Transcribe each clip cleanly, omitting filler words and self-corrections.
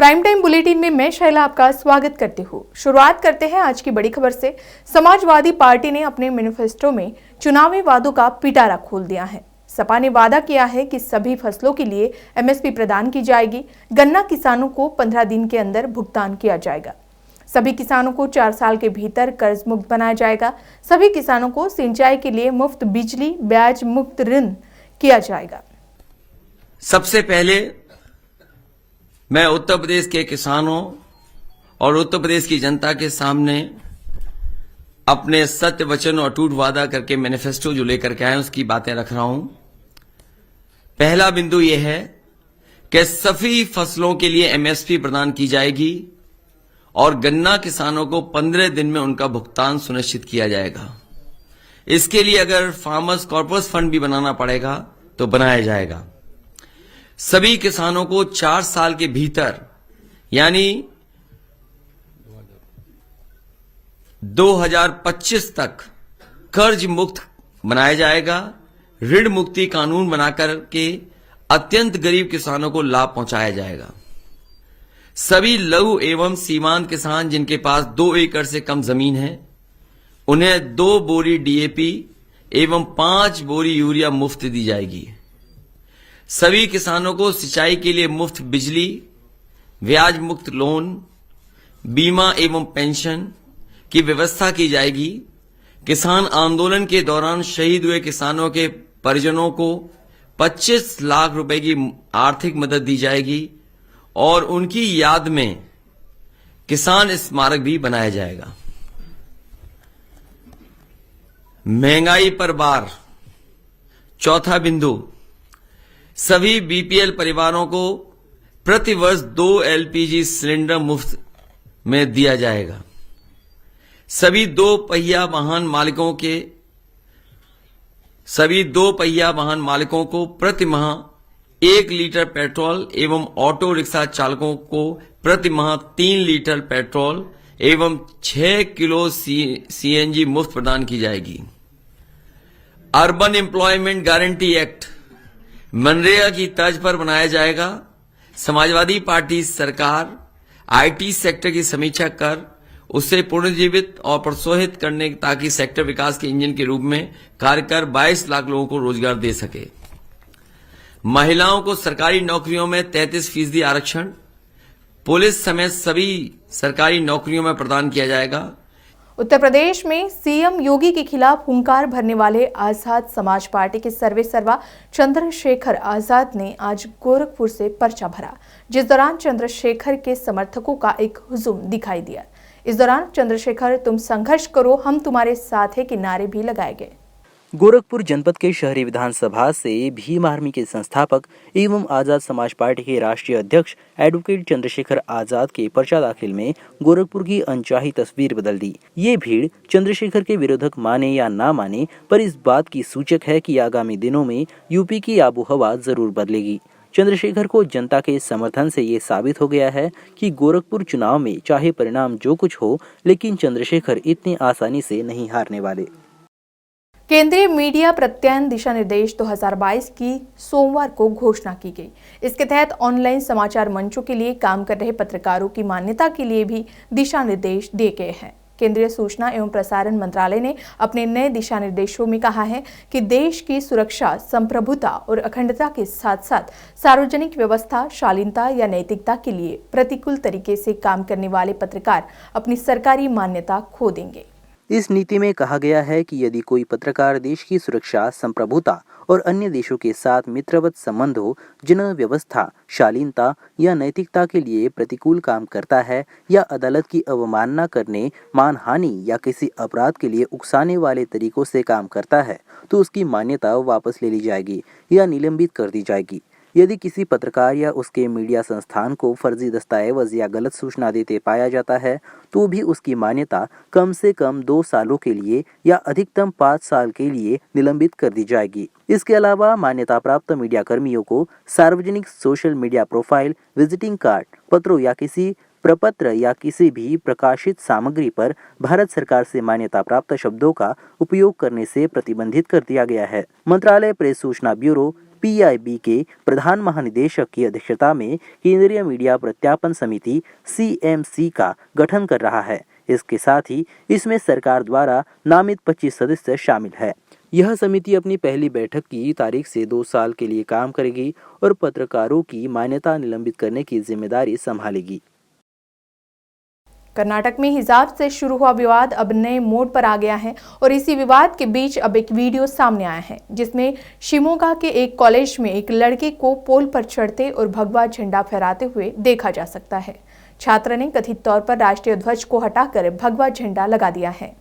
Prime time bulletin में मैं शैला आपका स्वागत करती हूँ। शुरुआत करते हैं आज की बड़ी खबर से। समाजवादी पार्टी ने अपने मैनिफेस्टो में चुनावी वादों का पिटारा खोल दिया है। सपा ने वादा किया है कि सभी फसलों के लिए एमएसपी प्रदान की जाएगी। गन्ना किसानों को 15 दिन के अंदर भुगतान किया जाएगा। सभी किसानों को 4 साल के भीतर कर्ज मुक्त बनाया जाएगा। सभी किसानों को सिंचाई के लिए मुफ्त बिजली, ब्याज मुक्त ऋण किया जाएगा। सबसे पहले मैं उत्तर प्रदेश के किसानों और उत्तर प्रदेश की जनता के सामने अपने सत्य वचन और अटूट वादा करके मैनिफेस्टो जो लेकर के आए उसकी बातें रख रहा हूं। पहला बिंदु यह है कि सभी फसलों के लिए एमएसपी प्रदान की जाएगी और गन्ना किसानों को 15 दिन में उनका भुगतान सुनिश्चित किया जाएगा। इसके लिए अगर फार्मर्स कॉर्पस फंड भी बनाना पड़ेगा तो बनाया जाएगा। सभी किसानों को 4 साल के भीतर यानी 2025 तक कर्ज मुक्त बनाया जाएगा। ऋण मुक्ति कानून बनाकर के अत्यंत गरीब किसानों को लाभ पहुंचाया जाएगा। सभी लघु एवं सीमांत किसान जिनके पास 2 एकड़ से कम जमीन है उन्हें 2 बोरी डीएपी एवं 5 बोरी यूरिया मुफ्त दी जाएगी। सभी किसानों को सिंचाई के लिए मुफ्त बिजली, ब्याज मुक्त लोन, बीमा एवं पेंशन की व्यवस्था की जाएगी। किसान आंदोलन के दौरान शहीद हुए किसानों के परिजनों को 25 लाख रुपए की आर्थिक मदद दी जाएगी और उनकी याद में किसान स्मारक भी बनाया जाएगा। महंगाई पर बार चौथा बिंदु, सभी बीपीएल परिवारों को प्रति वर्ष 2 एलपीजी सिलेंडर मुफ्त में दिया जाएगा। सभी दो पहिया वाहन मालिकों को प्रति माह 1 लीटर पेट्रोल एवं ऑटो रिक्शा चालकों को प्रति माह 3 लीटर पेट्रोल एवं 6 किलो सीएनजी मुफ्त प्रदान की जाएगी। Urban employment guarantee act MNREGA की तर्ज पर बनाया जाएगा। समाजवादी पार्टी सरकार आईटी सेक्टर की समीक्षा कर उसे पुनर्जीवित और प्रोत्साहित करने ताकि सेक्टर विकास के इंजन के रूप में कार्य कर 22 लाख लोगों को रोजगार दे सके। महिलाओं को सरकारी नौकरियों में 33% आरक्षण पुलिस समेत सभी सरकारी नौकरियों में प्रदान किया जाएगा। उत्तर प्रदेश में सीएम योगी के खिलाफ हुंकार भरने वाले आजाद समाज पार्टी के सर्वेसर्वा चंद्रशेखर आजाद ने आज गोरखपुर से पर्चा भरा, जिस दौरान चंद्रशेखर के समर्थकों का एक हुजूम दिखाई दिया। इस दौरान चंद्रशेखर तुम संघर्ष करो हम तुम्हारे साथ है के नारे भी लगाए गए। गोरखपुर जनपद के शहरी विधानसभा से भीम आर्मी के संस्थापक एवं आजाद समाज पार्टी के राष्ट्रीय अध्यक्ष एडवोकेट चंद्रशेखर आजाद के पर्चा दाखिल में गोरखपुर की अनचाही तस्वीर बदल दी। ये भीड़ चंद्रशेखर के विरोधक माने या ना माने पर इस बात की सूचक है कि आगामी दिनों में यूपी की आबोहवा जरूर बदलेगी। चंद्रशेखर को जनता के समर्थन से ये साबित हो गया है कि गोरखपुर चुनाव में चाहे परिणाम जो कुछ हो, लेकिन चंद्रशेखर इतनी आसानी से नहीं हारने वाले। केंद्रीय मीडिया प्रत्यायन दिशा निर्देश 2022 की सोमवार को घोषणा की गई। इसके तहत ऑनलाइन समाचार मंचों के लिए काम कर रहे पत्रकारों की मान्यता के लिए भी दिशा निर्देश दिए गए हैं। केंद्रीय सूचना एवं प्रसारण मंत्रालय ने अपने नए दिशा निर्देशों में कहा है कि देश की सुरक्षा, संप्रभुता और अखंडता के साथ साथ सार्वजनिक व्यवस्था, शालीनता या नैतिकता के लिए प्रतिकूल तरीके से काम करने वाले पत्रकार अपनी सरकारी मान्यता खो देंगे। इस नीति में कहा गया है कि यदि कोई पत्रकार देश की सुरक्षा, संप्रभुता और अन्य देशों के साथ मित्रवत संबंधों, जन व्यवस्था, शालीनता या नैतिकता के लिए प्रतिकूल काम करता है या अदालत की अवमानना करने, मानहानि या किसी अपराध के लिए उकसाने वाले तरीकों से काम करता है तो उसकी मान्यता वापस ले ली जाएगी या निलंबित कर दी जाएगी। यदि किसी पत्रकार या उसके मीडिया संस्थान को फर्जी दस्तावेज या गलत सूचना देते पाया जाता है तो भी उसकी मान्यता कम से कम 2 सालों के लिए या अधिकतम 5 साल के लिए निलंबित कर दी जाएगी। इसके अलावा मान्यता प्राप्त मीडिया कर्मियों को सार्वजनिक social media profile, visiting card, पत्रों या किसी प्रपत्र या किसी भी प्रकाशित सामग्री पर भारत सरकार से मान्यता प्राप्त शब्दों का उपयोग करने से प्रतिबंधित कर दिया गया है। मंत्रालय प्रेस सूचना ब्यूरो PIB के प्रधान महानिदेशक की अध्यक्षता में केंद्रीय मीडिया प्रत्यापन समिति CMC का गठन कर रहा है। इसके साथ ही इसमें सरकार द्वारा नामित 25 सदस्य शामिल है। यह समिति अपनी पहली बैठक की तारीख से 2 साल के लिए काम करेगी और पत्रकारों की मान्यता निलंबित करने की जिम्मेदारी संभालेगी। कर्नाटक में हिजाब से शुरू हुआ विवाद अब नए मोड़ पर आ गया है और इसी विवाद के बीच अब एक वीडियो सामने आया है जिसमें शिमोगा के एक कॉलेज में एक लड़के को पोल पर चढ़ते और भगवा झंडा फहराते हुए देखा जा सकता है। छात्र ने कथित तौर पर राष्ट्रीय ध्वज को हटाकर भगवा झंडा लगा दिया है।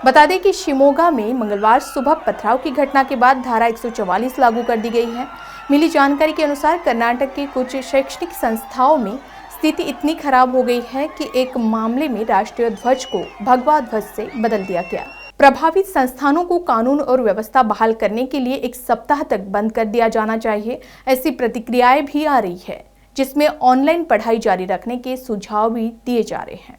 बता दें कि शिमोगा में मंगलवार सुबह पथराव की घटना के बाद धारा 144 लागू कर दी गई है। मिली जानकारी के अनुसार कर्नाटक के कुछ शैक्षणिक संस्थाओं में स्थिति इतनी खराब हो गई है कि एक मामले में राष्ट्रीय ध्वज को भगवा ध्वज से बदल दिया गया। प्रभावित संस्थानों को कानून और व्यवस्था बहाल करने के लिए 1 सप्ताह तक बंद कर दिया जाना चाहिए, ऐसी प्रतिक्रियाएं भी आ रही है, जिसमें ऑनलाइन पढ़ाई जारी रखने के सुझाव भी दिए जा रहे हैं।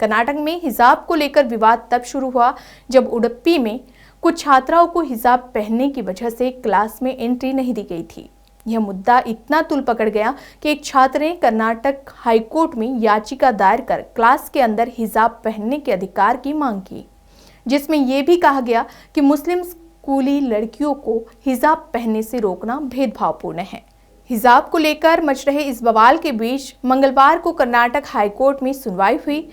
कर्नाटक में हिजाब को लेकर विवाद तब शुरू हुआ जब उडुपी में कुछ छात्राओं को हिजाब पहनने की वजह से क्लास में एंट्री नहीं दी गई थी। यह मुद्दा इतना तूल पकड़ गया कि एक छात्र ने कर्नाटक हाईकोर्ट में याचिका दायर कर क्लास के अंदर हिजाब पहनने के अधिकार की मांग की, जिसमें यह भी कहा गया कि मुस्लिम स्कूली लड़कियों को हिजाब पहनने से रोकना भेदभावपूर्ण है। हिजाब को लेकर मच रहे इस बवाल के बीच मंगलवार को कर्नाटक हाईकोर्ट में सुनवाई हुई।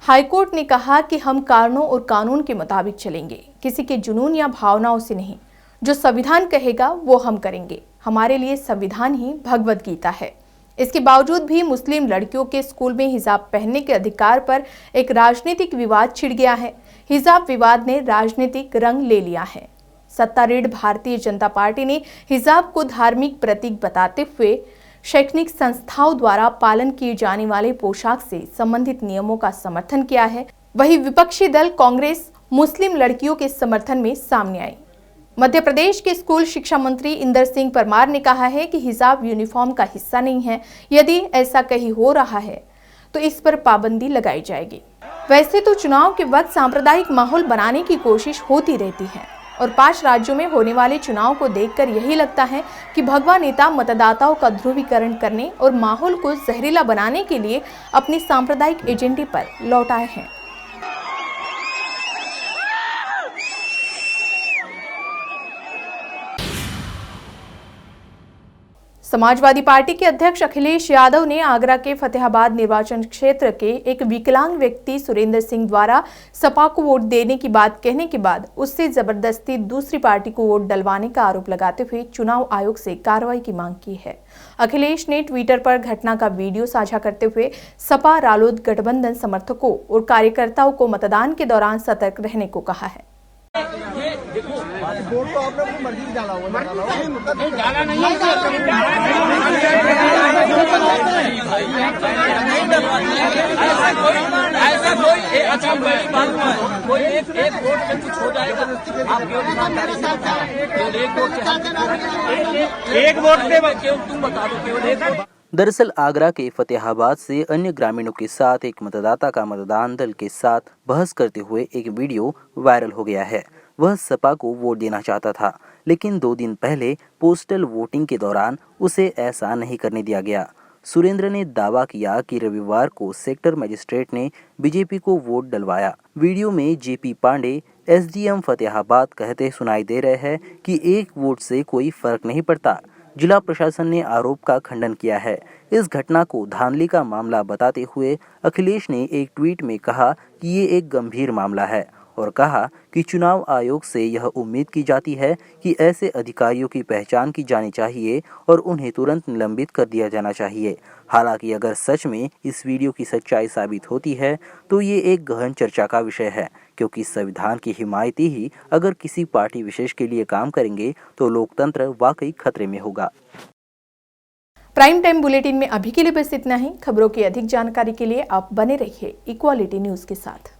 हाईकोर्ट ने कहा कि हम कारणों और कानून के मुताबिक चलेंगे, किसी के जुनून या भावनाओं से नहीं। जो संविधान कहेगा वो हम करेंगे। हमारे लिए संविधान ही भगवद गीता है। इसके बावजूद भी मुस्लिम लड़कियों के स्कूल में हिजाब पहनने के अधिकार पर एक राजनीतिक विवाद छिड़ गया है। हिजाब विवाद ने राजनीतिक रंग ले लिया है। सत्तारूढ़ भारतीय जनता पार्टी ने हिजाब को धार्मिक प्रतीक बताते हुए शैक्षणिक संस्थाओं द्वारा पालन किए जाने वाले पोशाक से संबंधित नियमों का समर्थन किया है। वहीं विपक्षी दल कांग्रेस मुस्लिम लड़कियों के समर्थन में सामने आई। मध्य प्रदेश के स्कूल शिक्षा मंत्री इंदर सिंह परमार ने कहा है कि हिजाब यूनिफॉर्म का हिस्सा नहीं है। यदि ऐसा कहीं हो रहा है तो इस पर पाबंदी लगाई जाएगी। वैसे तो चुनाव के वक्त सांप्रदायिक माहौल बनाने की कोशिश होती रहती है और 5 राज्यों में होने वाले चुनाव को देखकर यही लगता है कि भगवा नेता मतदाताओं का ध्रुवीकरण करने और माहौल को जहरीला बनाने के लिए अपने सांप्रदायिक एजेंडे पर लौट आए हैं। समाजवादी पार्टी के अध्यक्ष अखिलेश यादव ने आगरा के फतेहाबाद निर्वाचन क्षेत्र के एक विकलांग व्यक्ति सुरेंद्र सिंह द्वारा सपा को वोट देने की बात कहने के बाद उससे जबरदस्ती दूसरी पार्टी को वोट डलवाने का आरोप लगाते हुए चुनाव आयोग से कार्रवाई की मांग की है। अखिलेश ने ट्विटर पर घटना का वीडियो साझा करते हुए सपा रालोद गठबंधन समर्थकों और कार्यकर्ताओं को मतदान के दौरान सतर्क रहने को कहा है। वोट तो आपने अपनी मर्जी से डाला हुआ डाला नहीं ऐसा कोई अच्छा बड़ी बात कोई एक वोट से कुछ हो जाएगा। एक वोट से केवल तुम बता दो केवल एक। दरअसल आगरा के फतेहाबाद से अन्य ग्रामीणों के साथ एक मतदाता का मतदान दल के साथ बहस करते हुए एक वीडियो वायरल हो गया है। वह सपा को वोट देना चाहता था, लेकिन 2 दिन पहले पोस्टल वोटिंग के दौरान उसे ऐसा नहीं करने दिया गया। सुरेंद्र ने दावा किया कि रविवार को सेक्टर मजिस्ट्रेट ने बीजेपी को वोट डलवाया। वीडियो में जेपी पांडे एसडीएम फतेहाबाद कहते सुनाई दे रहे हैं कि एक वोट से कोई फर्क नहीं पड़ता। जिला प्रशासन ने आरोप का खंडन किया है। इस घटना को धांधली का मामला बताते हुए अखिलेश ने एक ट्वीट में कहा कि ये एक गंभीर मामला है और कहा कि चुनाव आयोग से यह उम्मीद की जाती है कि ऐसे अधिकारियों की पहचान की जानी चाहिए और उन्हें तुरंत निलंबित कर दिया जाना चाहिए। हालांकि अगर सच में इस वीडियो की सच्चाई साबित होती है तो ये एक गहन चर्चा का विषय है, क्योंकि संविधान की हिमायती ही अगर किसी पार्टी विशेष के लिए काम करेंगे तो लोकतंत्र वाकई खतरे में होगा। प्राइम टाइम बुलेटिन में अभी के लिए बस इतना ही। खबरों की अधिक जानकारी के लिए आप बने रहिए इक्वालिटी न्यूज के साथ।